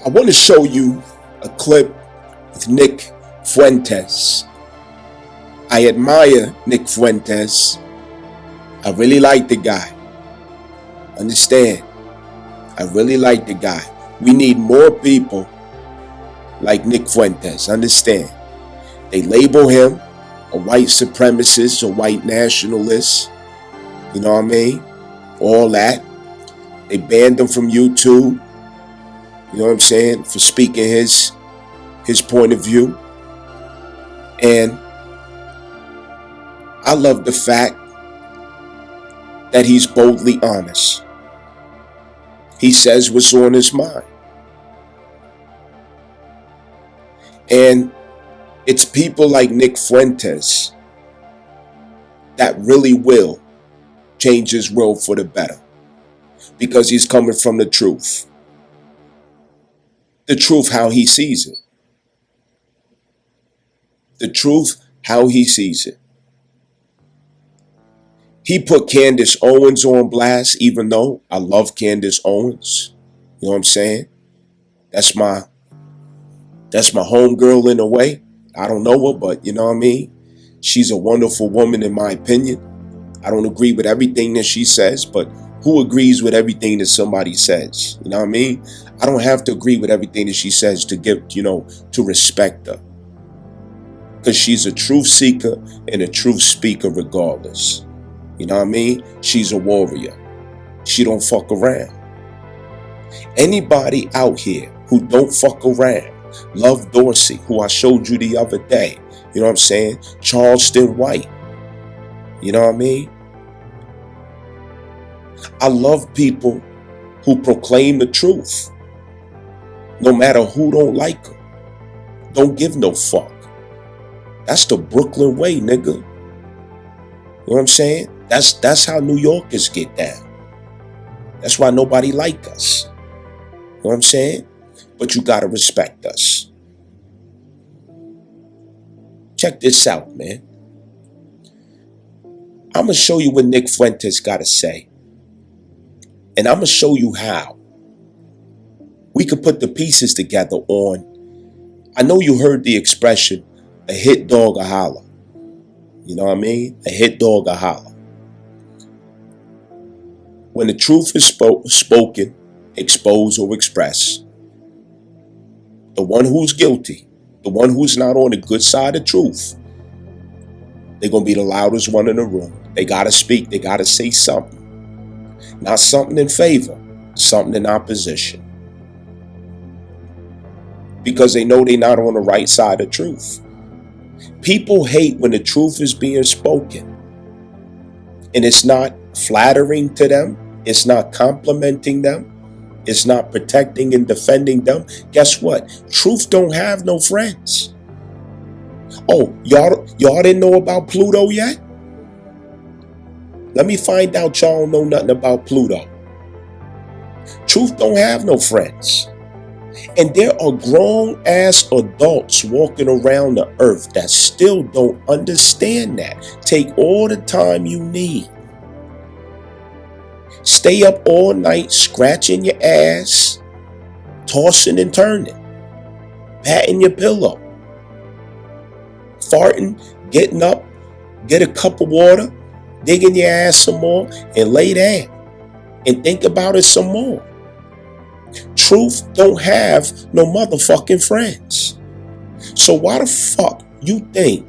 I want to show you a clip with Nick Fuentes. I admire Nick Fuentes. I really like the guy. Understand? I really like the guy. We need more people like Nick Fuentes. Understand? They label him a white supremacist, a white nationalist. You know what I mean? All that. They banned him from YouTube. You know what I'm saying? For speaking his point of view. And I love the fact that he's boldly honest. He says what's on his mind. And it's people like Nick Fuentes that really will change his world for the better. Because he's coming from the truth. The truth how he sees it. The truth how he sees it. He put Candace Owens on blast, even though I love Candace Owens. You know what I'm saying? That's my homegirl in a way. I don't know her, but you know what I mean? She's a wonderful woman in my opinion. I don't agree with everything that she says, but who agrees with everything that somebody says? You know what I mean? I don't have to agree with everything that she says to give, to respect her. Because she's a truth seeker and a truth speaker regardless. You know what I mean? She's a warrior. She don't fuck around. Anybody out here who don't fuck around, Love Dorsey, who I showed you the other day, you know what I'm saying? Charleston White. You know what I mean? I love people who proclaim the truth. No matter who don't like them. Don't give no fuck. That's the Brooklyn way, nigga. You know what I'm saying? That's how New Yorkers get down. That's why nobody like us. You know what I'm saying? But you gotta respect us. Check this out, man. I'm gonna show you what Nick Fuentes gotta say. And I'm gonna show you how we could put the pieces together on. I know you heard the expression, a hit dog will holla. You know what I mean? A hit dog will holla. When the truth is spoken, exposed, or expressed, the one who's guilty, the one who's not on the good side of truth, they're going to be the loudest one in the room. They got to speak. They got to say something. Not something in favor, something in opposition. Because they know they're not on the right side of truth. People hate when the truth is being spoken. And it's not flattering to them. It's not complimenting them. It's not protecting and defending them. Guess what? Truth don't have no friends. Oh, y'all didn't know about Pluto yet? Let me find out y'all don't know nothing about Pluto. Truth don't have no friends. And there are grown-ass adults walking around the earth that still don't understand that. Take all the time you need. Stay up all night scratching your ass, tossing and turning, patting your pillow, farting, getting up, get a cup of water, digging your ass some more, and lay down and think about it some more. Truth don't have no motherfucking friends. So why the fuck you think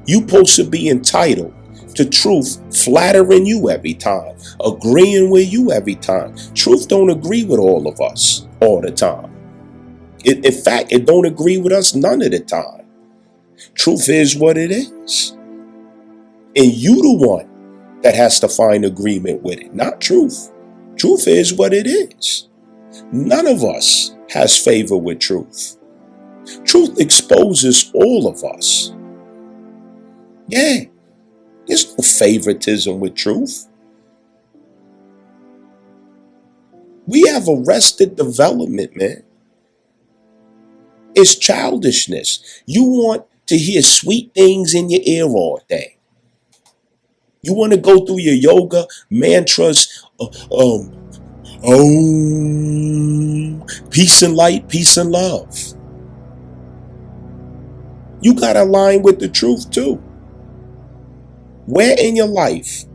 you supposed to be entitled to truth flattering you every time, agreeing with you every time? Truth don't agree with all of us all the time. In fact, it don't agree with us none of the time. Truth is what it is. And you the one that has to find agreement with it, not truth. Truth is what it is. None of us has favor with truth. Truth exposes all of us. Yeah, there's no favoritism with truth. We have arrested development, man. It's childishness. You want to hear sweet things in your ear all day. You want to go through your yoga mantras, Oh, peace and light, peace and love. You got to align with the truth too. Where in your life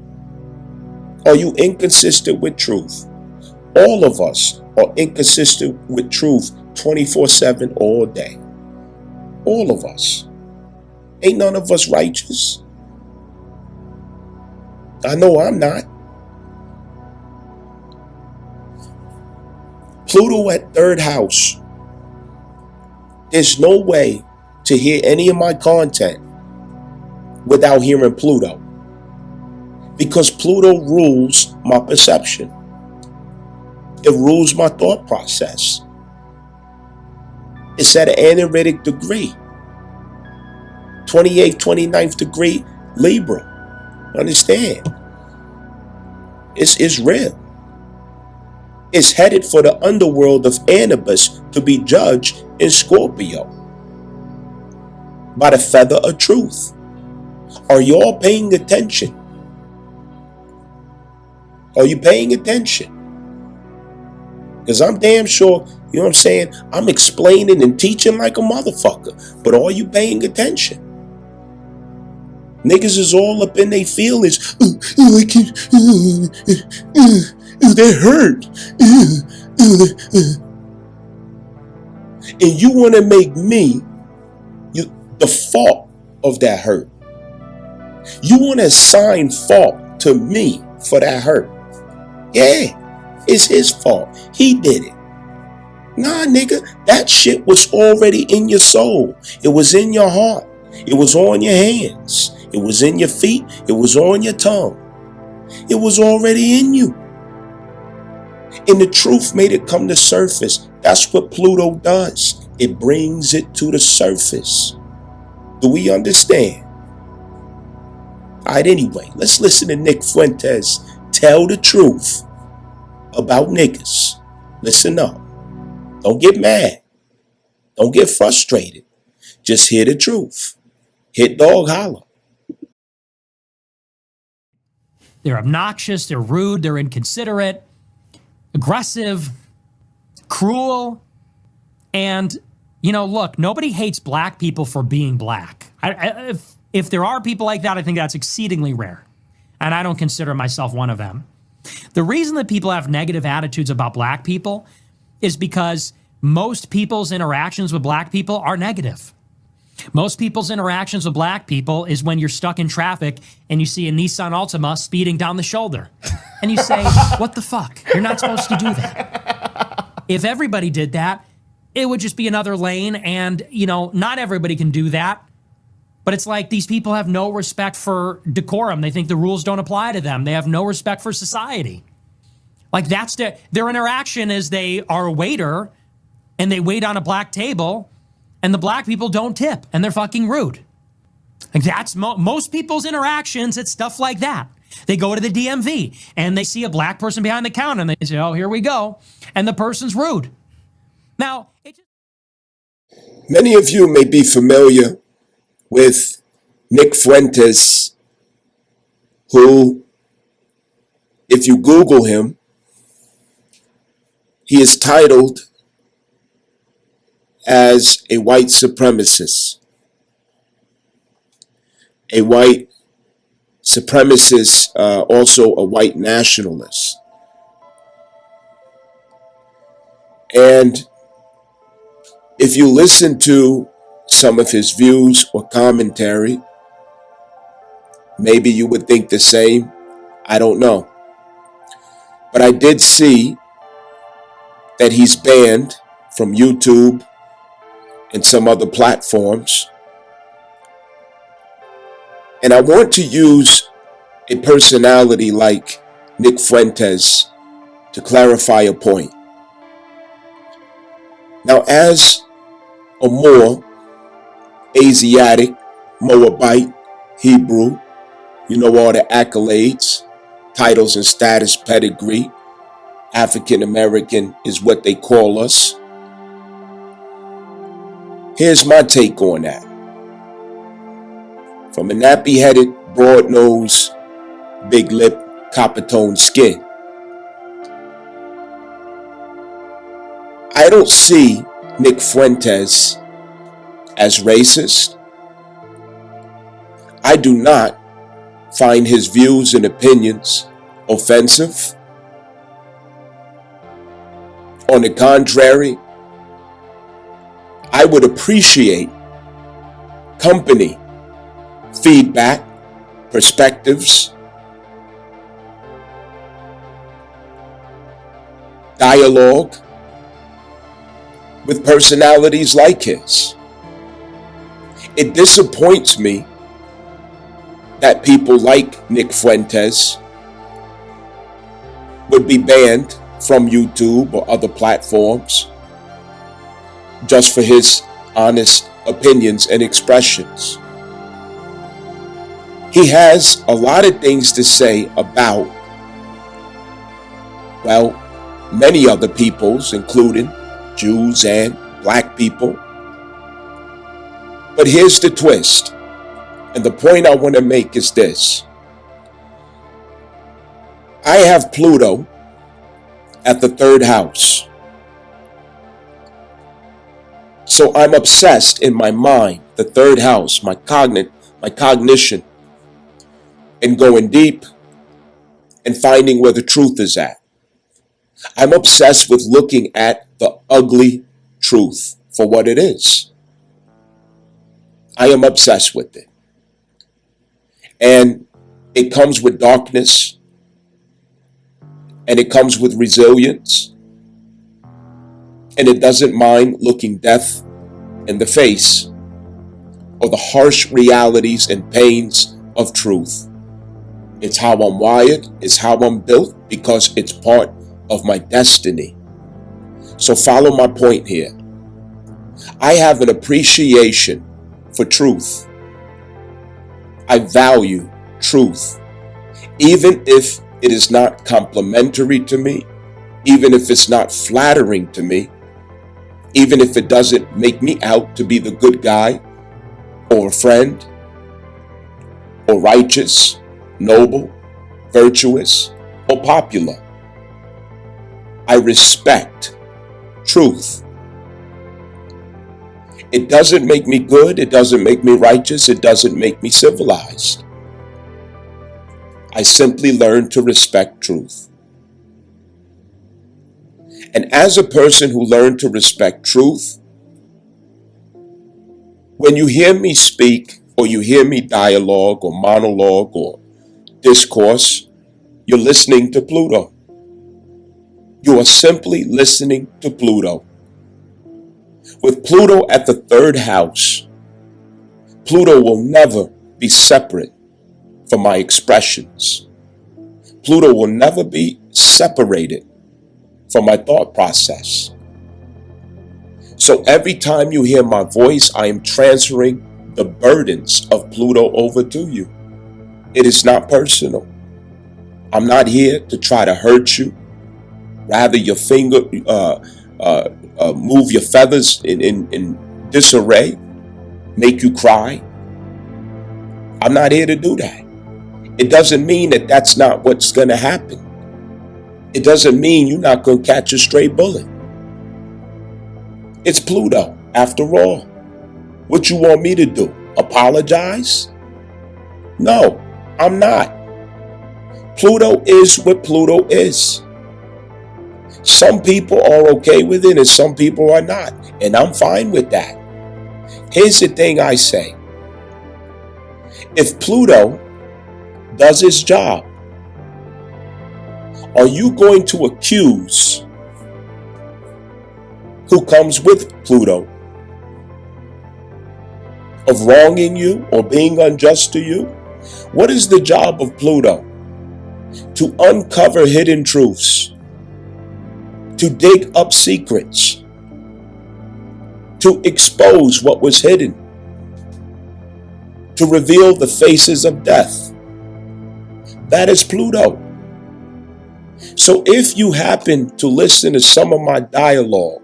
are you inconsistent with truth? All of us are inconsistent with truth 24/7 all day. All of us. Ain't none of us righteous. I know I'm not. Pluto at third house. There's no way to hear any of my content without hearing Pluto. Because Pluto rules my perception. It rules my thought process. It's at an analytic degree. 28th, 29th degree Libra. Understand? It's real. It's headed for the underworld of Anubis to be judged in Scorpio by the feather of truth. Are y'all paying attention? Are you paying attention? Because I'm damn sure, you know what I'm saying? I'm explaining and teaching like a motherfucker. But are you paying attention? Niggas is all up in their feelings. I can't, that hurt. And you want to make me the fault of that hurt. You want to assign fault to me for that hurt. Yeah, it's his fault. He did it. Nah, nigga, that shit was already in your soul. It was in your heart. It was on your hands. It was in your feet. It was on your tongue. It was already in you. And the truth made it come to surface. That's what Pluto does. It brings it to the surface. Do we understand? All right, anyway, let's listen to Nick Fuentes tell the truth about niggas. Listen up. Don't get mad. Don't get frustrated. Just hear the truth. Hit Dog Holla. They're obnoxious, they're rude, they're inconsiderate, aggressive, cruel. And, you know, look, nobody hates black people for being black. If there are people like that, I think that's exceedingly rare. And I don't consider myself one of them. The reason that people have negative attitudes about black people is because most people's interactions with black people are negative. Most people's interactions with black people is when you're stuck in traffic and you see a Nissan Altima speeding down the shoulder. And you say, what the fuck? You're not supposed to do that. If everybody did that, it would just be another lane. And, you know, not everybody can do that. But it's like these people have no respect for decorum. They think the rules don't apply to them. They have no respect for society. Like that's their interaction is they are a waiter and they wait on a black table and the black people don't tip and they're fucking rude. Like that's most people's interactions. It's stuff like that. They go to the DMV and they see a black person behind the counter and they say, oh, here we go. And the person's rude. Now, many of you may be familiar with Nick Fuentes, who, if you Google him, he is titled as a white supremacist. A white supremacist, also a white nationalist. And if you listen to some of his views or commentary, maybe you would think the same. I don't know. But I did see that he's banned from YouTube and some other platforms. And I want to use a personality like Nick Fuentes to clarify a point. Now, as a Moor, Asiatic, Moabite, Hebrew, you know all the accolades, titles and status, pedigree. African American is what they call us. Here's my take on that. From a nappy-headed, broad-nosed, big lip, copper-toned skin. I don't see Nick Fuentes as racist. I do not find his views and opinions offensive. On the contrary, I would appreciate company, feedback, perspectives, dialogue with personalities like his. It disappoints me that people like Nick Fuentes would be banned from YouTube or other platforms just for his honest opinions and expressions. He has a lot of things to say about, well, many other peoples, including Jews and black people. But here's the twist, and the point I want to make is this. I have Pluto at the third house. So I'm obsessed in my mind, the third house, my cognition, and going deep and finding where the truth is at. I'm obsessed with looking at the ugly truth for what it is. I am obsessed with it. And it comes with darkness, and it comes with resilience, and it doesn't mind looking death in the face or the harsh realities and pains of truth. It's how I'm wired, it's how I'm built, because it's part of my destiny. So follow my point here. I have an appreciation for truth. I value truth, even if it is not complimentary to me, even if it's not flattering to me, even if it doesn't make me out to be the good guy or a friend or righteous, noble, virtuous, or popular. I respect truth. It doesn't make me good. It doesn't make me righteous. It doesn't make me civilized. I simply learn to respect truth. And as a person who learned to respect truth, when you hear me speak or you hear me dialogue or monologue or discourse, you're listening to Pluto. You are simply listening to Pluto. With Pluto at the third house, Pluto will never be separate from my expressions. Pluto will never be separated from my thought process. So every time you hear my voice, I am transferring the burdens of Pluto over to you. It is not personal. I'm not here to try to hurt you. Rather, your finger, move your feathers in disarray, make you cry. I'm not here to do that. It doesn't mean that that's not what's going to happen. It doesn't mean you're not going to catch a stray bullet. It's Pluto, after all. What you want me to do? Apologize? No, I'm not. Pluto is what Pluto is. Some people are okay with it and some people are not. And I'm fine with that. Here's the thing I say. If Pluto does its job, are you going to accuse who comes with Pluto of wronging you or being unjust to you? What is the job of Pluto? To uncover hidden truths, to dig up secrets, to expose what was hidden, to reveal the faces of death. That is Pluto. So if you happen to listen to some of my dialogue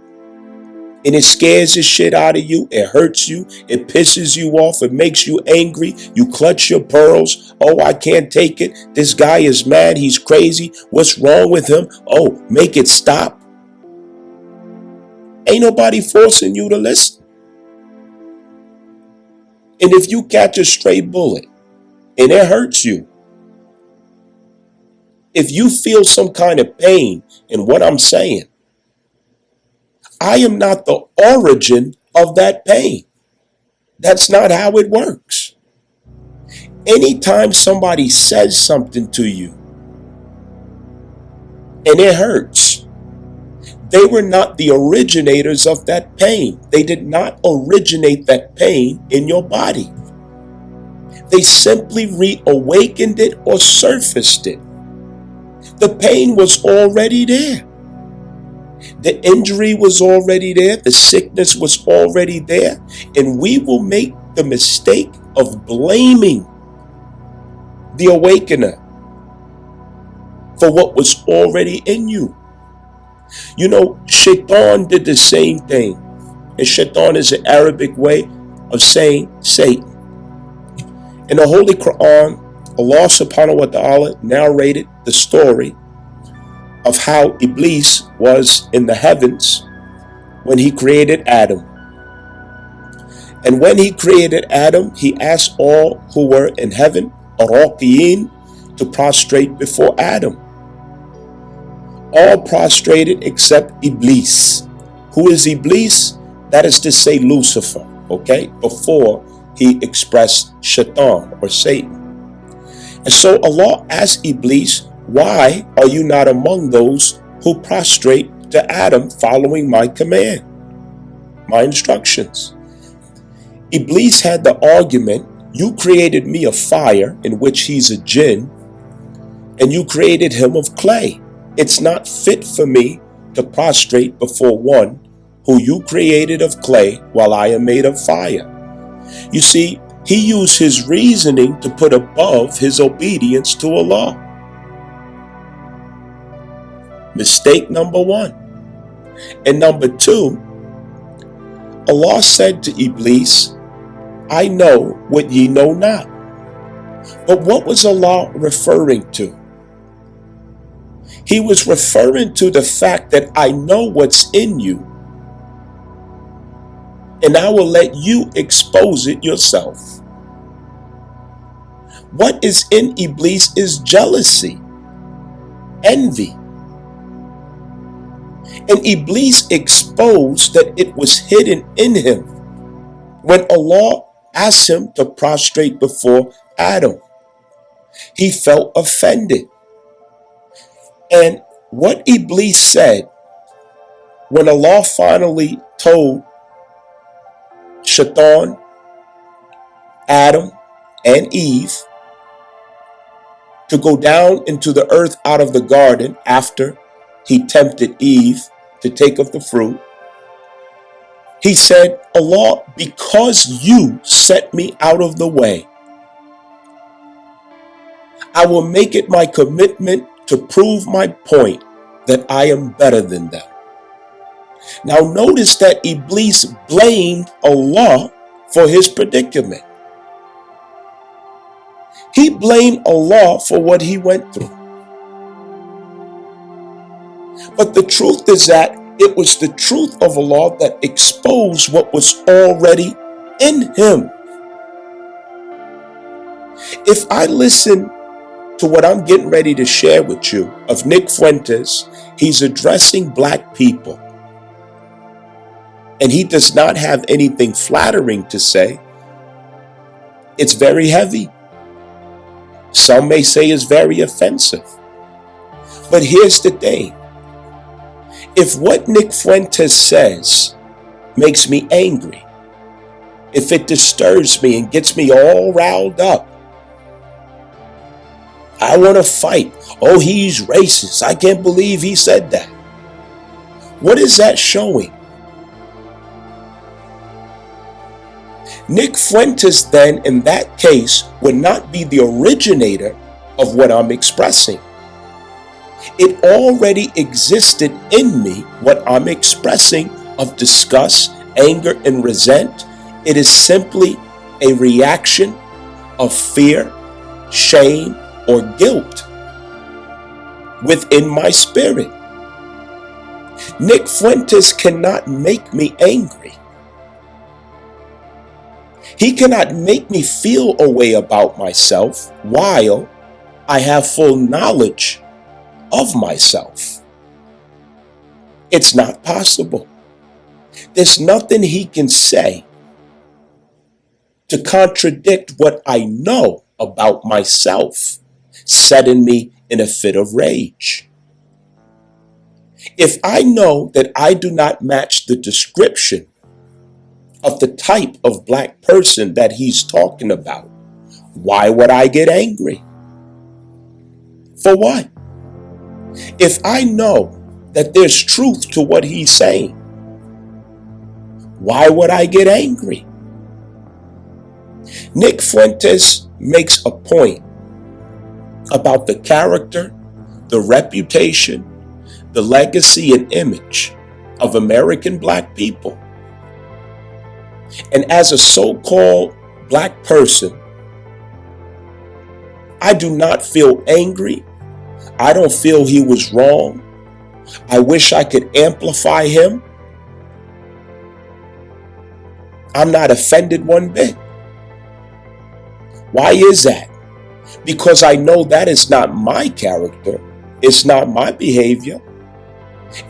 and it scares the shit out of you, it hurts you, it pisses you off, it makes you angry, you clutch your pearls, oh, I can't take it, this guy is mad, he's crazy, what's wrong with him, oh, make it stop. Ain't nobody forcing you to listen. And if you catch a stray bullet and it hurts you, if you feel some kind of pain in what I'm saying, I am not the origin of that pain. That's not how it works. Anytime somebody says something to you and it hurts, they were not the originators of that pain. They did not originate that pain in your body. They simply reawakened it or surfaced it. The pain was already there. The injury was already there. The sickness was already there. And we will make the mistake of blaming the awakener for what was already in you. You know, Shaitan did the same thing. And Shaitan is an Arabic way of saying Satan. In the Holy Quran, Allah subhanahu wa ta'ala narrated the story of how Iblis was in the heavens when he created Adam. And when he created Adam, he asked all who were in heaven, Araqiyin, to prostrate before Adam. All prostrated except Iblis. Who is Iblis? That is to say Lucifer, okay? Before he expressed Shaitan or Satan. And so Allah asked Iblis, why are you not among those who prostrate to Adam following my command, my instructions? Iblis had the argument, you created me of fire, in which he's a jinn, and you created him of clay. It's not fit for me to prostrate before one who you created of clay while I am made of fire. You see, he used his reasoning to put above his obedience to Allah. Mistake number one. And number two, Allah said to Iblis, I know what ye know not. But what was Allah referring to? He was referring to the fact that I know what's in you, and I will let you expose it yourself. What is in Iblis is jealousy, envy. And Iblis exposed that it was hidden in him when Allah asked him to prostrate before Adam. He felt offended. And what Iblis said when Allah finally told Shaitan, Adam, and Eve to go down into the earth out of the garden after he tempted Eve to take of the fruit, he said, Allah, because you set me out of the way, I will make it my commitment to prove my point that I am better than them. Now notice that Iblis blamed Allah for his predicament. He blamed Allah for what he went through. But the truth is that it was the truth of Allah that exposed what was already in him. If I listen to what I'm getting ready to share with you of Nick Fuentes, he's addressing black people. And he does not have anything flattering to say. It's very heavy. Some may say it's very offensive. But here's the thing. If what Nick Fuentes says makes me angry, if it disturbs me and gets me all riled up, I want to fight. Oh, he's racist. I can't believe he said that. What is that showing? Nick Fuentes then, in that case, would not be the originator of what I'm expressing. It already existed in me, what I'm expressing of disgust, anger, and resent. It is simply a reaction of fear, shame, or guilt within my spirit. Nick Fuentes cannot make me angry. He cannot make me feel a way about myself while I have full knowledge of myself. It's not possible. There's nothing he can say to contradict what I know about myself, setting me in a fit of rage. If I know that I do not match the description of the type of black person that he's talking about, why would I get angry? For what? If I know that there's truth to what he's saying, why would I get angry? Nick Fuentes makes a point about the character, the reputation, the legacy and image of American black people. And as a so-called black person, I do not feel angry. I don't feel he was wrong. I wish I could amplify him. I'm not offended one bit. Why is that? Because I know that is not my character. It's not my behavior.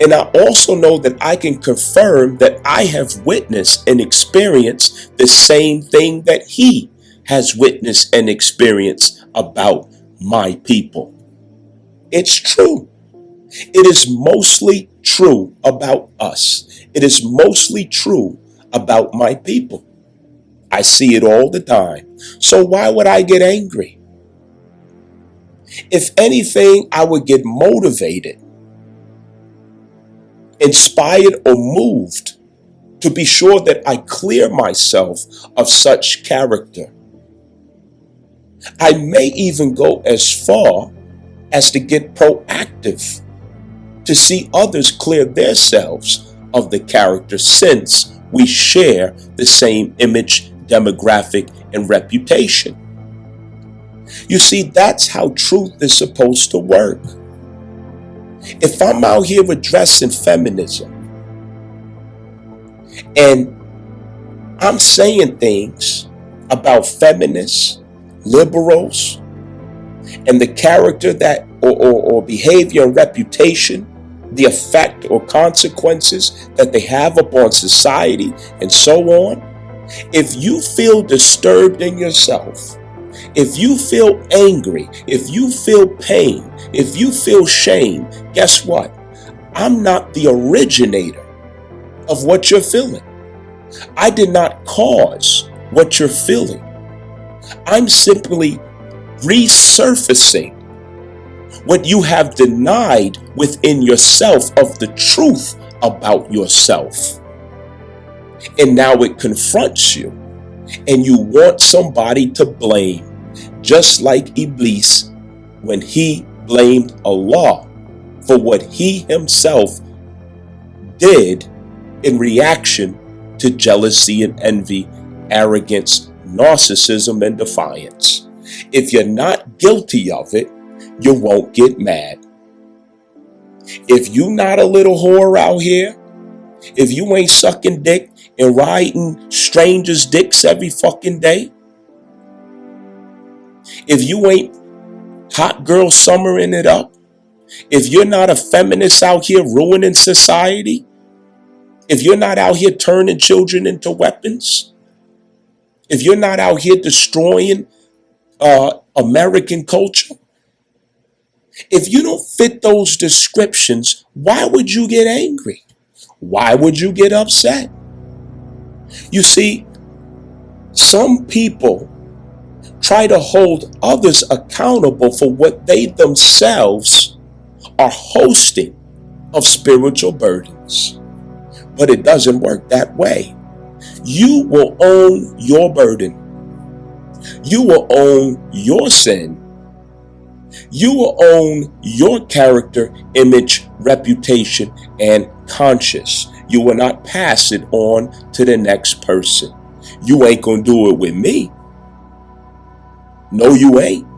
And I also know that I can confirm that I have witnessed and experienced the same thing that he has witnessed and experienced about my people. It's true. It is mostly true about us. It is mostly true about my people. I see it all the time. So why would I get angry? If anything, I would get motivated, inspired, or moved to be sure that I clear myself of such character. I may even go as far as to get proactive to see others clear themselves of the character, since we share the same image, demographic, and reputation. You see, that's how truth is supposed to work. If I'm out here addressing feminism and I'm saying things about feminists, liberals, and the character that or behavior and reputation, the effect or consequences that they have upon society and so on, if you feel disturbed in yourself, if you feel angry, if you feel pain, if you feel shame, guess what? I'm not the originator of what you're feeling. I did not cause what you're feeling. I'm simply resurfacing what you have denied within yourself of the truth about yourself. And now it confronts you, and you want somebody to blame, just like Iblis when he blamed Allah for what he himself did in reaction to jealousy and envy, arrogance, narcissism, and defiance. If you're not guilty of it, you won't get mad. If you not a little whore out here, if you ain't sucking dick and riding strangers' dicks every fucking day, if you ain't hot girl summering it up, if you're not a feminist out here ruining society, if you're not out here turning children into weapons, if you're not out here destroying American culture, if you don't fit those descriptions, why would you get angry? Why would you get upset? You see, some people try to hold others accountable for what they themselves are hosting of spiritual burdens. But it doesn't work that way. You will own your burden. You will own your sin. You will own your character, image, reputation, and conscience. You will not pass it on to the next person. You ain't gonna do it with me. No, you ain't.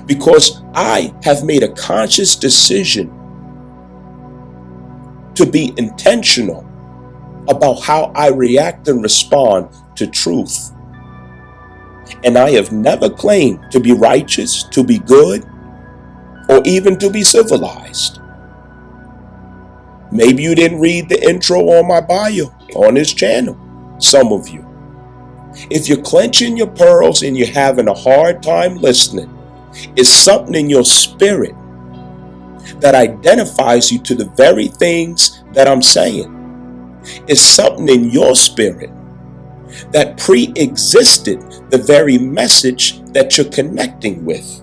Because I have made a conscious decision to be intentional about how I react and respond to truth. And I have never claimed to be righteous, to be good, or even to be civilized. Maybe you didn't read the intro on my bio on this channel, some of you. If you're clenching your pearls and you're having a hard time listening, it's something in your spirit that identifies you to the very things that I'm saying. It's something in your spirit that pre-existed the very message that you're connecting with.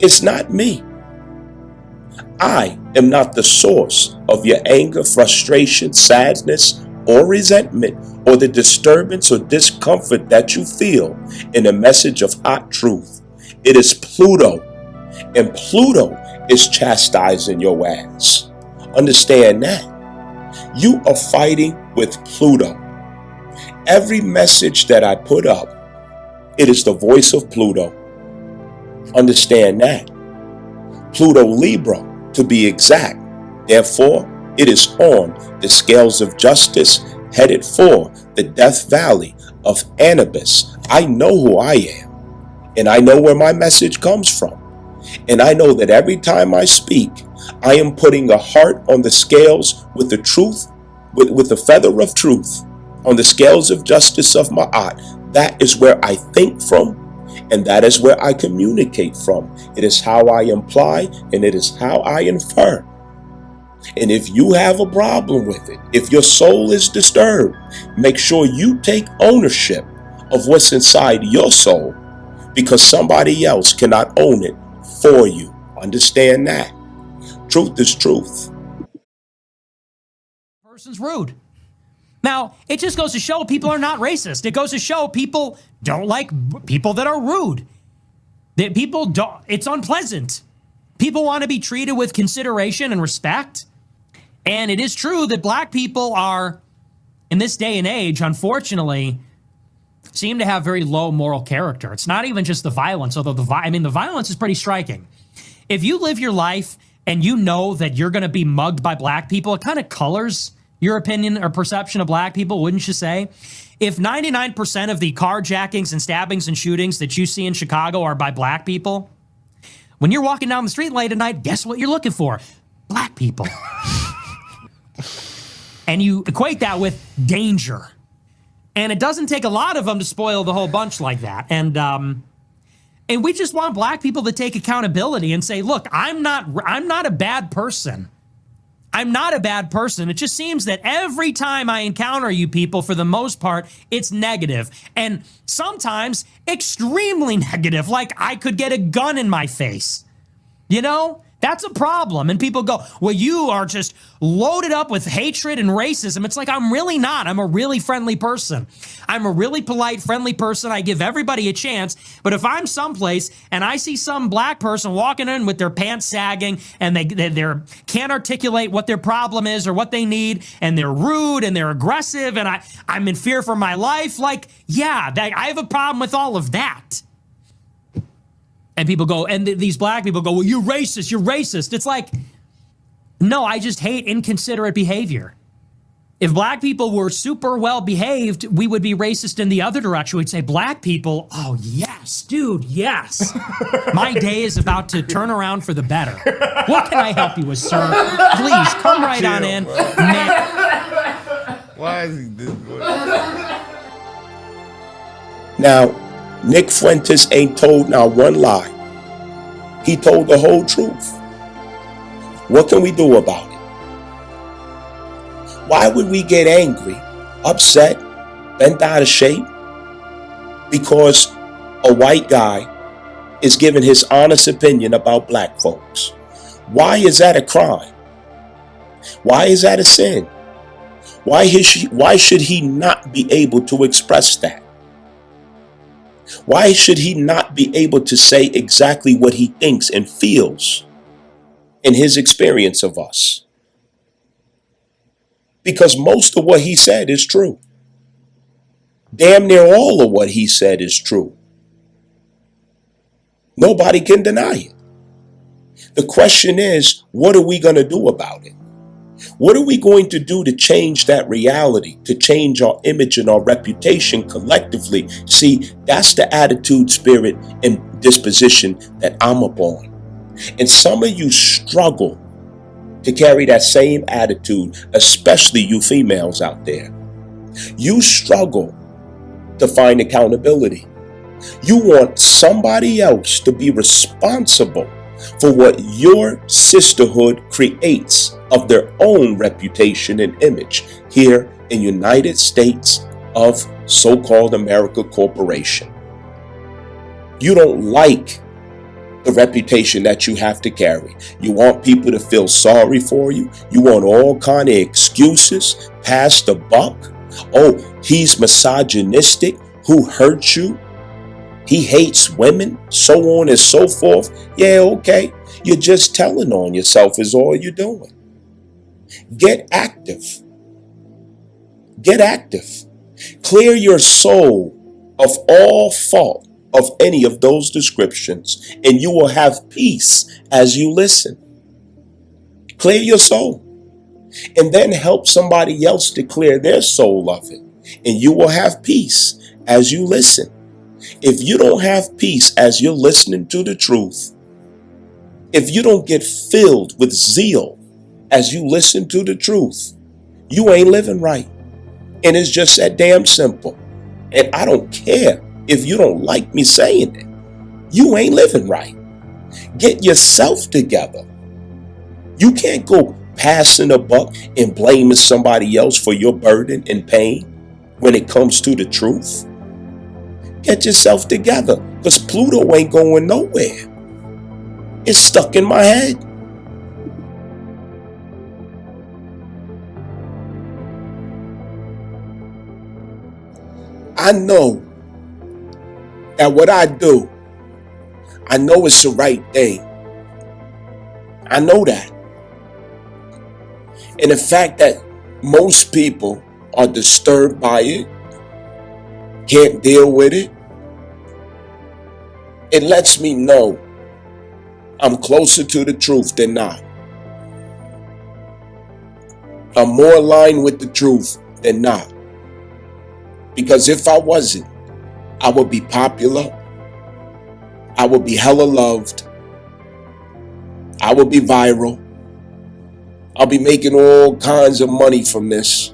It's not me. I am not the source of your anger, frustration, sadness, or resentment, or the disturbance or discomfort that you feel in a message of hot truth. It is Pluto, and Pluto is chastising your ass. Understand that. You are fighting with Pluto. Every message that I put up, it is the voice of Pluto. Understand that. Pluto Libra, to be exact. Therefore, it is on the scales of justice, headed for the death valley of Anubis. I know who I am, and I know where my message comes from. And I know that every time I speak, I am putting a heart on the scales with the truth, with the feather of truth, on the scales of justice of Ma'at. That is where I think from, and that is where I communicate from. It is how I imply, and it is how I infer. And if you have a problem with it, if your soul is disturbed, make sure you take ownership of what's inside your soul, because somebody else cannot own it for you. Understand that. Truth is truth. Person's rude. Now, it just goes to show people are not racist. It goes to show people don't like people that are rude. That people don't, it's unpleasant. People want to be treated with consideration and respect. And it is true that black people are, in this day and age, unfortunately, seem to have very low moral character. It's not even just the violence, although the violence is pretty striking. If you live your life and you know that you're going to be mugged by black people, it kind of colors your opinion or perception of black people, wouldn't you say? If 99% of the carjackings and stabbings and shootings that you see in Chicago are by black people, when you're walking down the street late at night, guess what you're looking for? Black people. And you equate that with danger. And it doesn't take a lot of them to spoil the whole bunch like that. And we just want black people to take accountability and say, look, I'm not a bad person. I'm not a bad person. It just seems that every time I encounter you people, for the most part, it's negative. And sometimes extremely negative, like I could get a gun in my face. You know? That's a problem. And people go, well, you are just loaded up with hatred and racism. It's like, I'm really not. I'm a really friendly person. I'm a really polite, friendly person. I give everybody a chance. But if I'm someplace and I see some black person walking in with their pants sagging and they can't articulate what their problem is or what they need, and they're rude and they're aggressive, and I'm in fear for my life, like, yeah, I have a problem with all of that. And people go, and these black people go, well, you're racist, you're racist. It's like, no, I just hate inconsiderate behavior. If black people were super well behaved, we would be racist in the other direction. We'd say, black people, oh, yes, dude, yes. My day is about to turn around for the better. What can I help you with, sir? Please, come right on in. Why is he this way? Now, Nick Fuentes ain't told now one lie. He told the whole truth. What can we do about it? Why would we get angry, upset, bent out of shape because a white guy is giving his honest opinion about black folks? Why is that a crime? Why is that a sin? Why should he not be able to express that? Why should he not be able to say exactly what he thinks and feels in his experience of us? Because most of what he said is true. Damn near all of what he said is true. Nobody can deny it. The question is, what are we going to do about it? What are we going to do to change that reality, to change our image and our reputation collectively? See, that's the attitude, spirit, and disposition that I'm upon. And some of you struggle to carry that same attitude, especially you females out there. You struggle to find accountability. You want somebody else to be responsible for what your sisterhood creates of their own reputation and image here in United States of so-called America Corporation. You don't like the reputation that you have to carry. You want people to feel sorry for you. You want all kind of excuses, pass the buck. Oh, he's misogynistic. Who hurt you? He hates women, so on and so forth. Yeah, okay. You're just telling on yourself is all you're doing. Get active. Get active. Clear your soul of all fault of any of those descriptions, and you will have peace as you listen. Clear your soul, and then help somebody else to clear their soul of it, and you will have peace as you listen. If you don't have peace as you're listening to the truth, if you don't get filled with zeal as you listen to the truth, you ain't living right. And it's just that damn simple. And I don't care if you don't like me saying it. You ain't living right. Get yourself together. You can't go passing a buck and blaming somebody else for your burden and pain when it comes to the truth. Get yourself together, because Pluto ain't going nowhere. It's stuck in my head. I know that what I do, I know it's the right thing. I know that. And the fact that most people are disturbed by it, can't deal with it, it lets me know I'm closer to the truth than not. I'm more aligned with the truth than not. Because if I wasn't, I would be popular. I would be hella loved. I would be viral. I'll be making all kinds of money from this.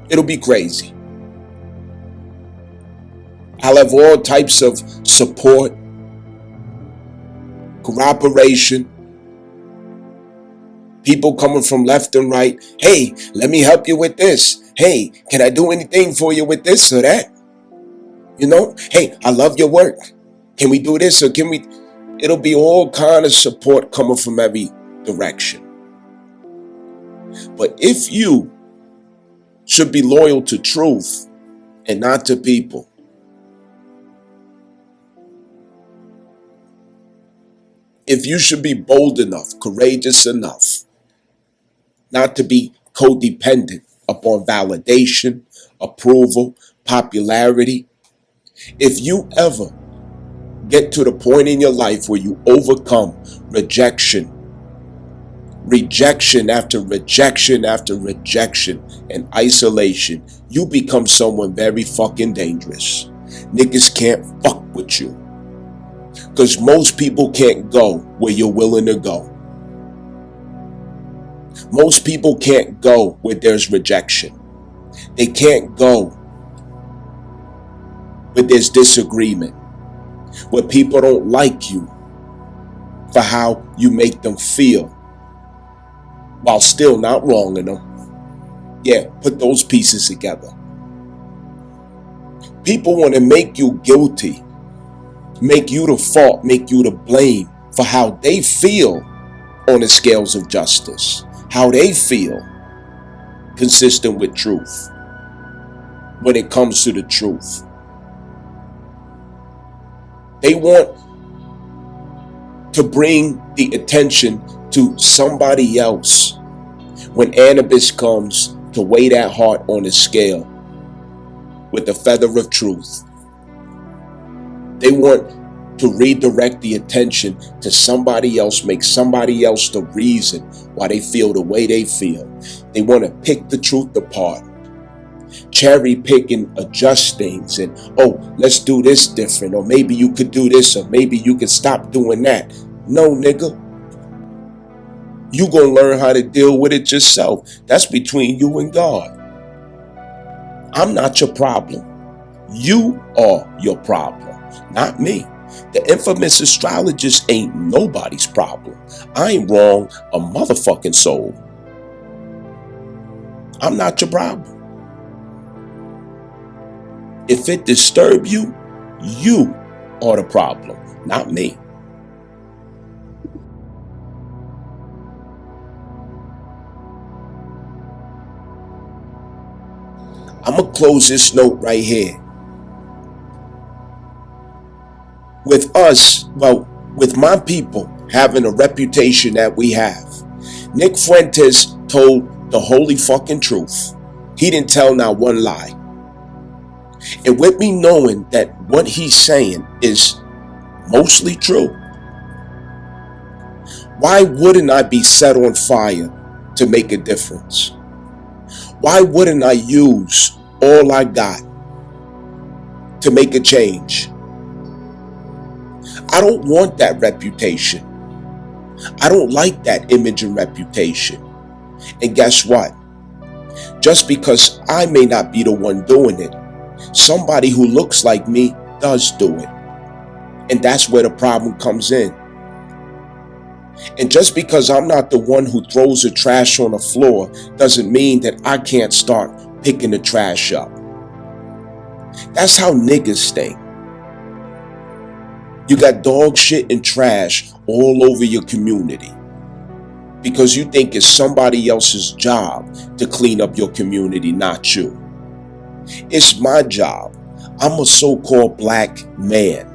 It'll be crazy. I'll have all types of support, cooperation, people coming from left and right. Hey, let me help you with this. Hey, can I do anything for you with this or that? You know, hey, I love your work. Can we do this or can we? It'll be all kind of support coming from every direction. But if you should be loyal to truth and not to people, if you should be bold enough, courageous enough, not to be codependent upon validation, approval, popularity, if you ever get to the point in your life where you overcome rejection after rejection after rejection and isolation, you become someone very fucking dangerous. Niggas can't fuck with you. Because most people can't go where you're willing to go. Most people can't go where there's rejection. They can't go where there's disagreement, where people don't like you for how you make them feel while still not wronging them. Yeah, put those pieces together. People want to make you guilty, make you the fault, make you to blame for how they feel on the scales of justice, how they feel consistent with truth when it comes to the truth. They want to bring the attention to somebody else when Anubis comes to weigh that heart on the scale with the feather of truth. They want to redirect the attention to somebody else, make somebody else the reason why they feel the way they feel. They want to pick the truth apart, cherry pick and adjust things, and let's do this different, or maybe you could do this, or maybe you could stop doing that. No, nigga. You gonna learn how to deal with it yourself. That's between you and God. I'm not your problem. You are your problem, not me. The infamous astrologist ain't nobody's problem. I ain't wrong a motherfucking soul. I'm not your problem. If it disturb you, you are the problem, not me. I'm going to close this note right here. With us, with my people having a reputation that we have, Nick Fuentes told the holy fucking truth. He didn't tell not one lie. And with me knowing that what he's saying is mostly true, why wouldn't I be set on fire to make a difference? Why wouldn't I use all I got to make a change? I don't want that reputation. I don't like that image and reputation. And guess what? Just because I may not be the one doing it, somebody who looks like me does do it. And that's where the problem comes in. And just because I'm not the one who throws the trash on the floor doesn't mean that I can't start picking the trash up. That's how niggas think. You got dog shit and trash all over your community because you think it's somebody else's job to clean up your community, not you. It's my job. I'm a so-called black man.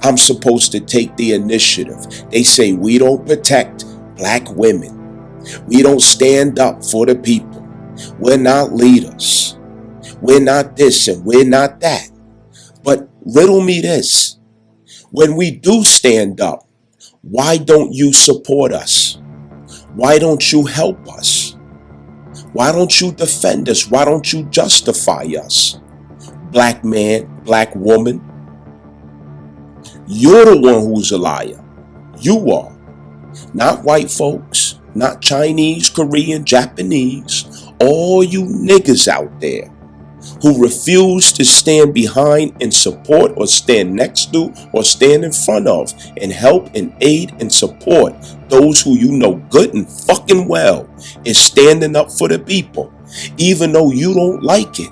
I'm supposed to take the initiative. They say we don't protect black women. We don't stand up for the people. We're not leaders. We're not this and we're not that. But riddle me this. When we do stand up, why don't you support us? Why don't you help us? Why don't you defend us? Why don't you justify us? Black man, black woman, you're the one who's a liar. You are. Not white folks, not Chinese, Korean, Japanese, all you niggas out there who refuse to stand behind and support or stand next to or stand in front of and help and aid and support those who you know good and fucking well is standing up for the people, even though you don't like it.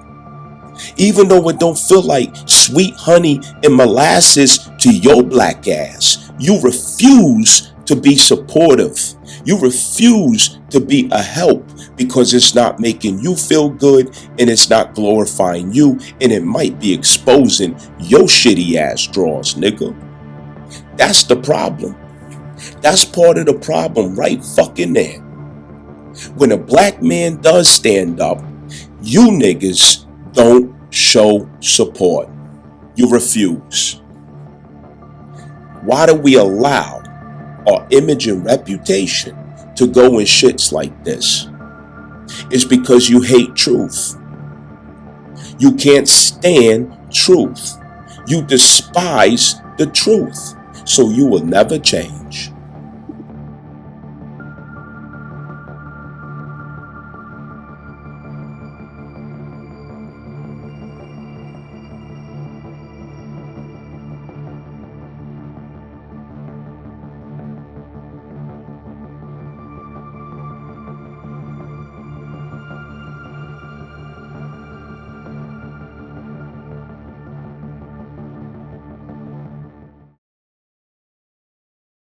Even though it don't feel like sweet honey and molasses to your black ass, you refuse to be supportive. You refuse to be a help because it's not making you feel good and it's not glorifying you and it might be exposing your shitty ass drawers, nigga. That's the problem. That's part of the problem right fucking there. When a black man does stand up, you niggas don't show support. You refuse. Why do we allow our image and reputation to go in shits like this? It's because you hate truth. You can't stand truth. You despise the truth. So you will never change.